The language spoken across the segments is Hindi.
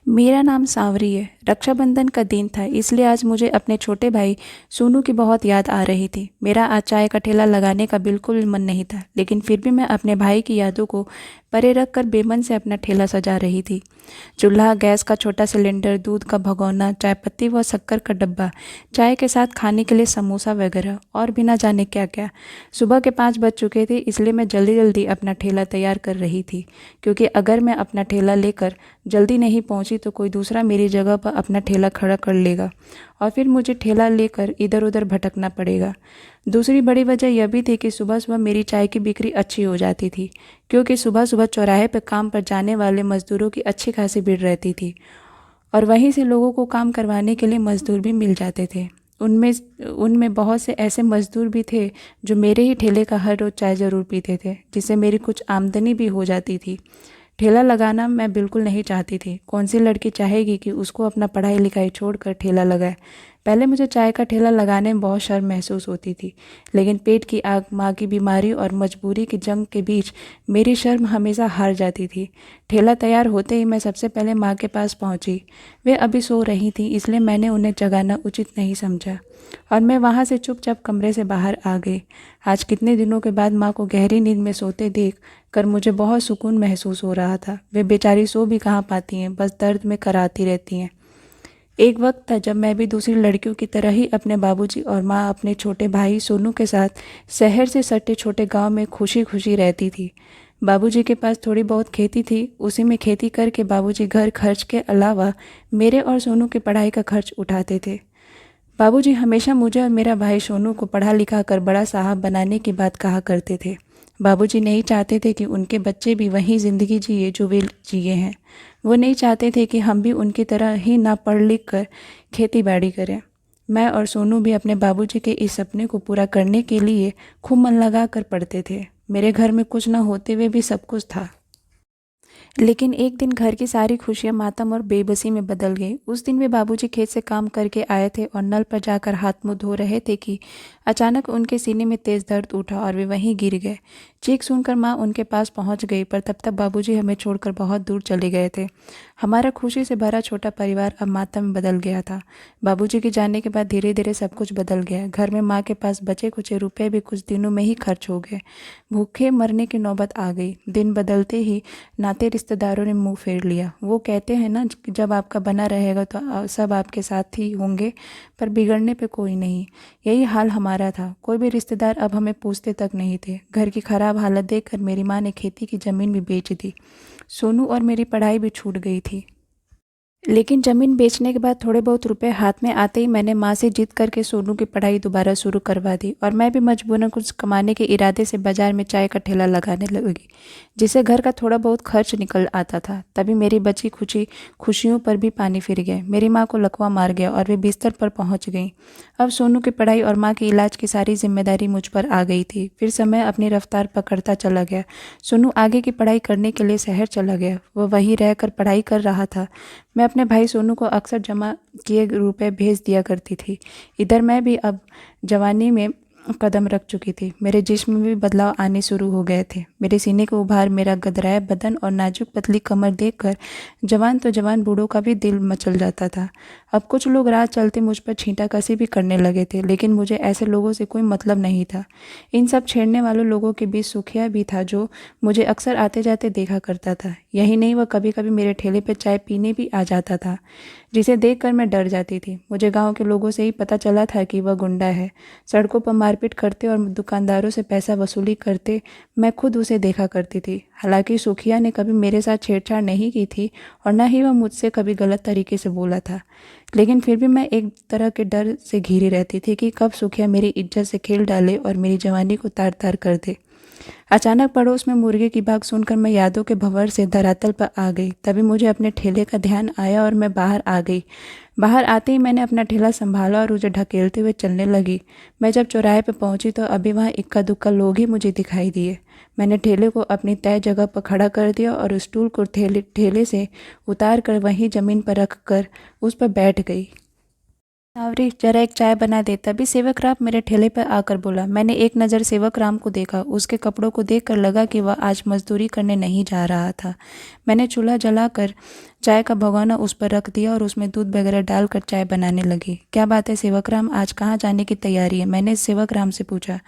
मेरा नाम सांवरी है। रक्षाबंधन का दिन था, इसलिए आज मुझे अपने छोटे भाई सोनू की बहुत याद आ रही थी। मेरा आज चाय का ठेला लगाने का बिल्कुल मन नहीं था, लेकिन फिर भी मैं अपने भाई की यादों को परे रख कर बेमन से अपना ठेला सजा रही थी। चूल्हा, गैस का छोटा सिलेंडर, दूध का भगोना, चाय पत्ती व शक्कर का डब्बा, चाय के साथ खाने के लिए समोसा वगैरह और भी ना जाने क्या क्या। सुबह के 5 बज चुके थे, इसलिए मैं जल्दी जल्दी अपना ठेला तैयार कर रही थी, क्योंकि अगर मैं अपना ठेला लेकर जल्दी नहीं पहुंची तो कोई दूसरा मेरी जगह पर अपना ठेला खड़ा कर लेगा और फिर मुझे ठेला लेकर इधर उधर भटकना पड़ेगा। दूसरी बड़ी वजह यह भी थी कि सुबह सुबह मेरी चाय की बिक्री अच्छी हो जाती थी, क्योंकि सुबह सुबह चौराहे पर काम पर जाने वाले मज़दूरों की अच्छी खासी भीड़ रहती थी और वहीं से लोगों को काम करवाने के लिए मज़दूर भी मिल जाते थे। उनमें उनमें बहुत से ऐसे मज़दूर भी थे जो मेरे ही ठेले का हर रोज़ चाय ज़रूर पीते थे, जिससे मेरी कुछ आमदनी भी हो जाती थी। ठेला लगाना मैं बिल्कुल नहीं चाहती थी। कौन सी लड़की चाहेगी कि उसको अपना पढ़ाई लिखाई छोड़कर ठेला लगाए। पहले मुझे चाय का ठेला लगाने में बहुत शर्म महसूस होती थी, लेकिन पेट की आग, माँ की बीमारी और मजबूरी की जंग के बीच मेरी शर्म हमेशा हार जाती थी। ठेला तैयार होते ही मैं सबसे पहले माँ के पास पहुँची। वे अभी सो रही थी, इसलिए मैंने उन्हें जगाना उचित नहीं समझा और मैं वहाँ से चुपचाप कमरे से बाहर आ गई। आज कितने दिनों के बाद माँ को गहरी नींद में सोते देख कर मुझे बहुत सुकून महसूस हो रहा था। वे बेचारी सो भी कहाँ पाती हैं, बस दर्द में कराती रहती हैं। एक वक्त था जब मैं भी दूसरी लड़कियों की तरह ही अपने बाबूजी और माँ अपने छोटे भाई सोनू के साथ शहर से सटे छोटे गांव में खुशी खुशी रहती थी। बाबूजी के पास थोड़ी बहुत खेती थी, उसी में खेती करके बाबूजी घर खर्च के अलावा मेरे और सोनू की पढ़ाई का खर्च उठाते थे। बाबूजी हमेशा मुझे और मेरा भाई सोनू को पढ़ा लिखा कर बड़ा साहब बनाने की बात कहा करते थे। बाबूजी नहीं चाहते थे कि उनके बच्चे भी वही ज़िंदगी जिए जो वे जिए हैं। वो नहीं चाहते थे कि हम भी उनकी तरह ही ना पढ़ लिख कर खेती बाड़ी करें। मैं और सोनू भी अपने बाबूजी के इस सपने को पूरा करने के लिए खूब मन लगा कर पढ़ते थे। मेरे घर में कुछ ना होते हुए भी सब कुछ था। लेकिन एक दिन घर की सारी खुशियां मातम और बेबसी में बदल गई। उस दिन वे बाबूजी खेत से काम करके आए थे और नल पर जाकर हाथ मुंह धो रहे थे कि अचानक उनके सीने में तेज दर्द उठा और वे वहीं गिर गए। चीख सुनकर माँ उनके पास पहुंच गई, पर तब तक बाबूजी हमें छोड़कर बहुत दूर चले गए थे। हमारा खुशी से भरा छोटा परिवार अब मातम में बदल गया था। बाबूजी के जाने के बाद धीरे धीरे सब कुछ बदल गया। घर में माँ के पास बचे कुचे रुपए भी कुछ दिनों में ही खर्च हो गए। भूखे मरने की नौबत आ गई। दिन बदलते ही नाते रिश्तेदारों ने मुंह फेर लिया। वो कहते हैं ना कि जब आपका बना रहेगा तो सब आपके साथ ही होंगे, पर बिगड़ने पे कोई नहीं। यही हाल हमारा था। कोई भी रिश्तेदार अब हमें पूछते तक नहीं थे। घर की खराब हालत देखकर मेरी माँ ने खेती की ज़मीन भी बेच दी। सोनू और मेरी पढ़ाई भी छूट गई थी। लेकिन ज़मीन बेचने के बाद थोड़े बहुत रुपए हाथ में आते ही मैंने माँ से जिद करके सोनू की पढ़ाई दोबारा शुरू करवा दी और मैं भी मजबूरन कुछ कमाने के इरादे से बाजार में चाय का ठेला लगाने लगी, जिससे घर का थोड़ा बहुत खर्च निकल आता था। तभी मेरी बची खुशियों पर भी पानी फिर गया। मेरी माँ को लकवा मार गया और वे बिस्तर पर पहुँच गई। अब सोनू की पढ़ाई और माँ के इलाज की सारी जिम्मेदारी मुझ पर आ गई थी। फिर समय अपनी रफ्तार पकड़ता चला गया। सोनू आगे की पढ़ाई करने के लिए शहर चला गया। वह वहीं रहकर पढ़ाई कर रहा था। मैं अपने भाई सोनू को अक्सर जमा किए रुपए भेज दिया करती थी। इधर मैं भी अब जवानी में कदम रख चुकी थी। मेरे जिस्म में भी बदलाव आने शुरू हो गए थे। मेरे सीने को उभार, मेरा गदराया बदन और नाजुक पतली कमर देखकर जवान तो जवान बूढ़ों का भी दिल मचल जाता था। अब कुछ लोग राह चलते मुझ पर छींटाकसी भी करने लगे थे, लेकिन मुझे ऐसे लोगों से कोई मतलब नहीं था। इन सब छेड़ने वालों लोगों के बीच सुखिया भी था, जो मुझे अक्सर आते जाते देखा करता था। यही नहीं, वह कभी कभी मेरे ठेले पर चाय पीने भी आ जाता था, जिसे देखकर मैं डर जाती थी। मुझे गांव के लोगों से ही पता चला था कि वह गुंडा है। सड़कों पर मारपीट करते और दुकानदारों से पैसा वसूली करते मैं खुद उसे देखा करती थी। हालांकि सुखिया ने कभी मेरे साथ छेड़छाड़ नहीं की थी और न ही वह मुझसे कभी गलत तरीके से बोला था, लेकिन फिर भी मैं एक तरह के डर से घिरी रहती थी कि कब सुखिया मेरी इज्जत से खेल डाले और मेरी जवानी को तार तार कर दे। अचानक पड़ोस में मुर्गे की भाग सुनकर मैं यादों के भंवर से धरातल पर आ गई। तभी मुझे अपने ठेले का ध्यान आया और मैं बाहर आ गई। बाहर आते ही मैंने अपना ठेला संभाला और उसे ढकेलते हुए चलने लगी। मैं जब चौराहे पर पहुंची तो अभी वहां इक्का दुक्का लोग ही मुझे दिखाई दिए। मैंने ठेले को अपनी तय जगह पर खड़ा कर दिया और स्टूल को ठेले से उतार कर वहीं जमीन पर रख कर उस पर बैठ गई। सावरी, जरा एक चाय बना दे। तभी सेवक राम मेरे ठेले पर आकर बोला। मैंने एक नज़र सेवक राम को देखा। उसके कपड़ों को देखकर लगा कि वह आज मजदूरी करने नहीं जा रहा था। मैंने चूल्हा जलाकर चाय का भगोना उस पर रख दिया और उसमें दूध वगैरह डालकर चाय बनाने लगी। क्या बात है सेवकराम, आज कहाँ जाने की तैयारी है? मैंने सेवकराम से पूछा।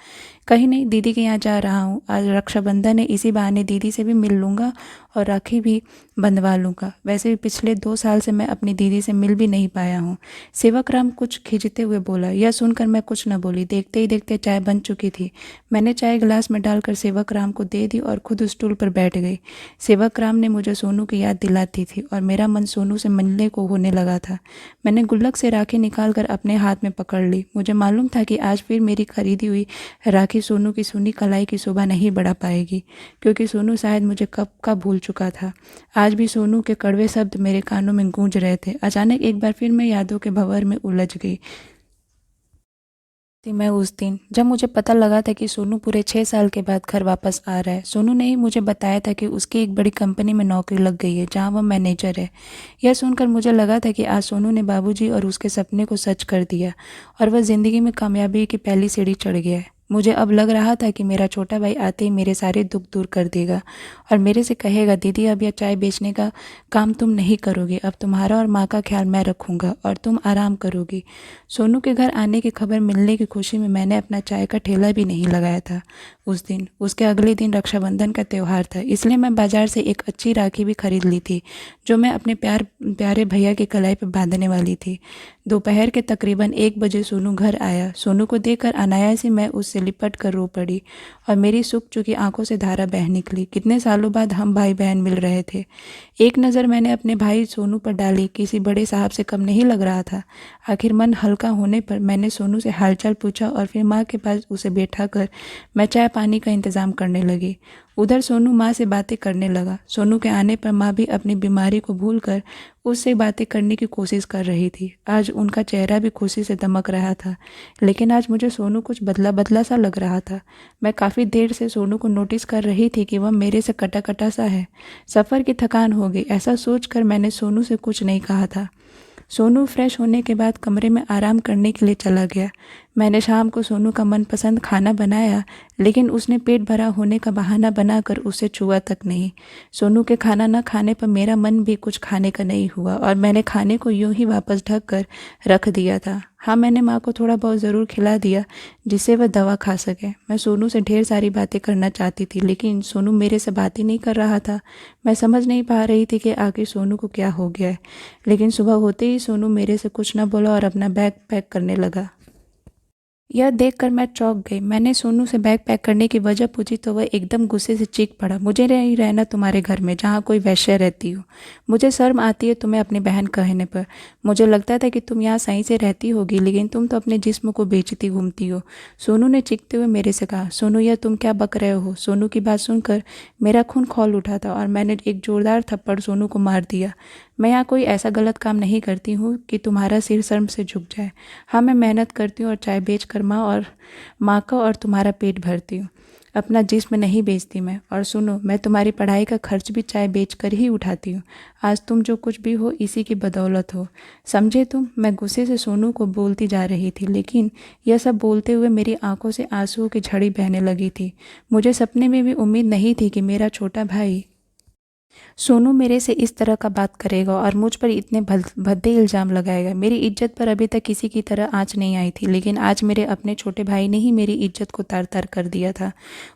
कहीं नहीं, दीदी के यहाँ जा रहा हूँ। आज रक्षाबंधन है, इसी बहाने दीदी से भी मिल लूँगा और राखी भी बंधवा लूँगा। वैसे भी पिछले 2 साल से मैं अपनी दीदी से मिल भी नहीं पाया हूँ। सेवकराम कुछ खिंचते हुए बोला। यह सुनकर मैं कुछ न बोली। देखते ही देखते चाय बन चुकी थी। मैंने चाय गिलास में डालकर सेवकराम को दे दी और खुद स्टूल पर बैठ गई। सेवकराम ने मुझे सोनू की याद दिलाती थी और मेरा मन सोनू से मिलने को होने लगा था। मैंने गुल्लक से राखी निकालकर अपने हाथ में पकड़ ली। मुझे मालूम था कि आज फिर मेरी खरीदी हुई राखी सोनू की सुनी कलाई की शोभा नहीं बढ़ा पाएगी, क्योंकि सोनू शायद मुझे कब का भूल चुका था। आज भी सोनू के कड़वे शब्द मेरे कानों में गूंज रहे थे। अचानक एक बार फिर मैं यादों के भंवर में उलझ गई थी। मैं उस दिन जब मुझे पता लगा था कि सोनू पूरे 6 साल के बाद घर वापस आ रहा है। सोनू ने ही मुझे बताया था कि उसकी एक बड़ी कंपनी में नौकरी लग गई है, जहां वह मैनेजर है। यह सुनकर मुझे लगा था कि आज सोनू ने बाबूजी और उसके सपने को सच कर दिया और वह जिंदगी में कामयाबी की पहली सीढ़ी चढ़ गया है। मुझे अब लग रहा था कि मेरा छोटा भाई आते ही मेरे सारे दुख दूर कर देगा और मेरे से कहेगा, दीदी अब यह चाय बेचने का काम तुम नहीं करोगी, अब तुम्हारा और माँ का ख्याल मैं रखूँगा और तुम आराम करोगी। सोनू के घर आने की खबर मिलने की खुशी में मैंने अपना चाय का ठेला भी नहीं लगाया था उस दिन। उसके अगले दिन रक्षाबंधन का त्यौहार था, इसलिए मैं बाजार से एक अच्छी राखी भी खरीद ली थी, जो मैं अपने प्यारे भैया की कलाई पर बांधने वाली थी। दोपहर के तकरीबन 1 बजे सोनू घर आया। सोनू को देखकर अनायास ही मैं उससे लिपट कर रो पड़ी और मेरी सूख चुकी आंखों से धारा बह निकली। कितने सालों बाद हम भाई बहन मिल रहे थे। एक नज़र मैंने अपने भाई सोनू पर डाली। किसी बड़े साहब से कम नहीं लग रहा था। आखिर मन हल्का होने पर मैंने सोनू से हालचाल पूछा और फिर माँ के पास उसे बैठा कर मैं चाय पानी का इंतज़ाम करने लगी। उधर सोनू माँ से बातें करने लगा। सोनू के आने पर माँ भी अपनी बीमारी को भूलकर उससे बातें करने की कोशिश कर रही थी। आज उनका चेहरा भी खुशी से दमक रहा था, लेकिन आज मुझे सोनू कुछ बदला बदला सा लग रहा था। मैं काफ़ी देर से सोनू को नोटिस कर रही थी कि वह मेरे से कटा कटा सा है। सफ़र की थकान हो गई, ऐसा सोचकर मैंने सोनू से कुछ नहीं कहा था। सोनू फ्रेश होने के बाद कमरे में आराम करने के लिए चला गया। मैंने शाम को सोनू का मनपसंद खाना बनाया, लेकिन उसने पेट भरा होने का बहाना बनाकर उसे छुआ तक नहीं। सोनू के खाना न खाने पर मेरा मन भी कुछ खाने का नहीं हुआ और मैंने खाने को यूं ही वापस ढक कर रख दिया था। हाँ, मैंने माँ को थोड़ा बहुत ज़रूर खिला दिया, जिससे वह दवा खा सके। मैं सोनू से ढेर सारी बातें करना चाहती थी, लेकिन सोनू मेरे से बात ही नहीं कर रहा था। मैं समझ नहीं पा रही थी कि आखिर सोनू को क्या हो गया है। लेकिन सुबह होते ही सोनू मेरे से कुछ न बोला और अपना बैग पैक करने लगा। यह देखकर मैं चौंक गई। मैंने सोनू से बैग पैक करने की वजह पूछी तो वह एकदम गुस्से से चीख पड़ा, मुझे नहीं रहना तुम्हारे घर में जहाँ कोई वैश्य रहती हो। मुझे शर्म आती है तुम्हें अपनी बहन कहने पर। मुझे लगता था कि तुम यहाँ सही से रहती होगी, लेकिन तुम तो अपने जिस्म को बेचती घूमती हो। सोनू ने चीखते हुए मेरे से कहा। सोनू, यह तुम क्या बक रहे हो? सोनू की बात सुनकर मेरा खून खौल उठा था और मैंने एक जोरदार थप्पड़ सोनू को मार दिया। मैं यहाँ कोई ऐसा गलत काम नहीं करती हूँ कि तुम्हारा सिर शर्म से झुक जाए। हाँ, मैं मेहनत करती हूँ और चाय बेच कर माँ का और तुम्हारा पेट भरती हूँ, अपना जिस्म नहीं बेचती मैं। और सुनो, मैं तुम्हारी पढ़ाई का खर्च भी चाय बेच कर ही उठाती हूँ। आज तुम जो कुछ भी हो इसी की बदौलत हो, समझे तुम? मैं गुस्से से सोनू को बोलती जा रही थी, लेकिन यह सब बोलते हुए मेरी आंखों से आंसुओं की झड़ी बहने लगी थी। मुझे सपने में भी उम्मीद नहीं थी कि मेरा छोटा भाई सोनू मेरे से इस तरह का बात करेगा और मुझ पर इतने भद्दे इल्ज़ाम लगाएगा। मेरी इज्जत पर अभी तक किसी की तरह आँच नहीं आई थी, लेकिन आज मेरे अपने छोटे भाई ने ही मेरी इज्जत को तार तार कर दिया था।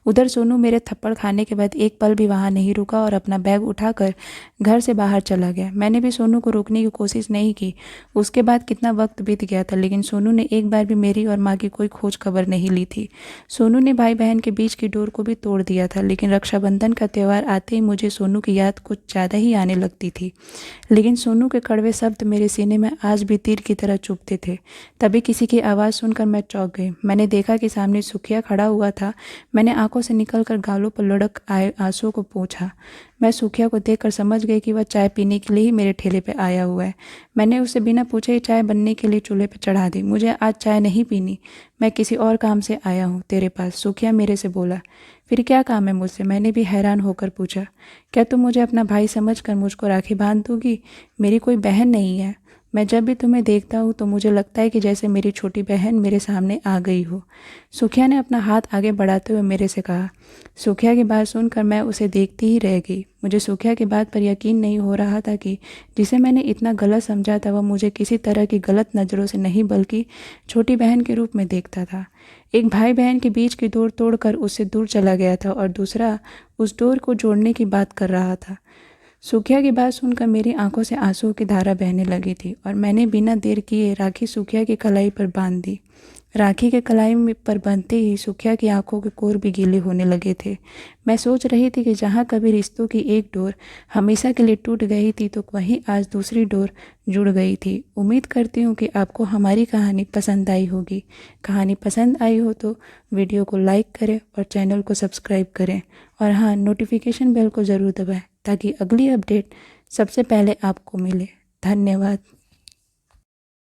उधर सोनू मेरे थप्पड़ खाने के बाद एक पल भी वहाँ नहीं रुका और अपना बैग उठाकर घर से बाहर चला गया। मैंने भी सोनू को रोकने की कोशिश नहीं की। उसके बाद कितना वक्त बीत गया था, लेकिन सोनू ने एक बार भी मेरी और माँ की कोई खोज खबर नहीं ली थी। सोनू ने भाई बहन के बीच की डोर को भी तोड़ दिया था, लेकिन रक्षाबंधन का त्यौहार आते ही मुझे सोनू की याद कुछ ज़्यादा ही आने लगती थी। लेकिन सोनू के कड़वे शब्द मेरे सीने में आज भी तीर की तरह चुभते थे। तभी किसी की आवाज़ सुनकर मैं चौंक गई। मैंने देखा कि सामने सुखिया खड़ा हुआ था। मैंने आंखों से निकलकर गालों पर लुढ़क आए आंसुओं को पोंछा। मैं सुखिया को देखकर समझ गई कि वह चाय पीने के लिए ही मेरे ठेले पर आया हुआ है। मैंने उसे बिना पूछे ही चाय बनने के लिए चूल्हे पर चढ़ा दी। मुझे आज चाय नहीं पीनी, मैं किसी और काम से आया हूँ तेरे पास, सुखिया मेरे से बोला। फिर क्या काम है मुझसे? मैंने भी हैरान होकर पूछा। क्या तुम मुझे अपना भाई समझकर मुझको राखी बांध दोगी? मेरी कोई बहन नहीं है, मैं जब भी तुम्हें देखता हूँ तो मुझे लगता है कि जैसे मेरी छोटी बहन मेरे सामने आ गई हो। सुखिया ने अपना हाथ आगे बढ़ाते हुए मेरे से कहा। सुखिया की बात सुनकर मैं उसे देखती ही रह गई। मुझे सुखिया की बात पर यकीन नहीं हो रहा था कि जिसे मैंने इतना गलत समझा था वह मुझे किसी तरह की गलत नज़रों से नहीं बल्कि छोटी बहन के रूप में देखता था। एक भाई बहन के बीच की डोर तोड़कर उससे दूर चला गया था और दूसरा उस डोर को जोड़ने की बात कर रहा था। सुखिया की बात सुनकर मेरी आंखों से आंसुओं की धारा बहने लगी थी और मैंने बिना देर किए राखी सुखिया की कलाई पर बांध दी। राखी के कलाई पर बांधते ही सुखिया की आंखों के कोर भी गीले होने लगे थे। मैं सोच रही थी कि जहाँ कभी रिश्तों की एक डोर हमेशा के लिए टूट गई थी तो वहीं आज दूसरी डोर जुड़ गई थी। उम्मीद करती हूँ कि आपको हमारी कहानी पसंद आई होगी। कहानी पसंद आई हो तो वीडियो को लाइक करें और चैनल को सब्सक्राइब करें और हाँ, नोटिफिकेशन बेल को ज़रूर दबाएं ताकि अगली अपडेट सबसे पहले आपको मिले। धन्यवाद।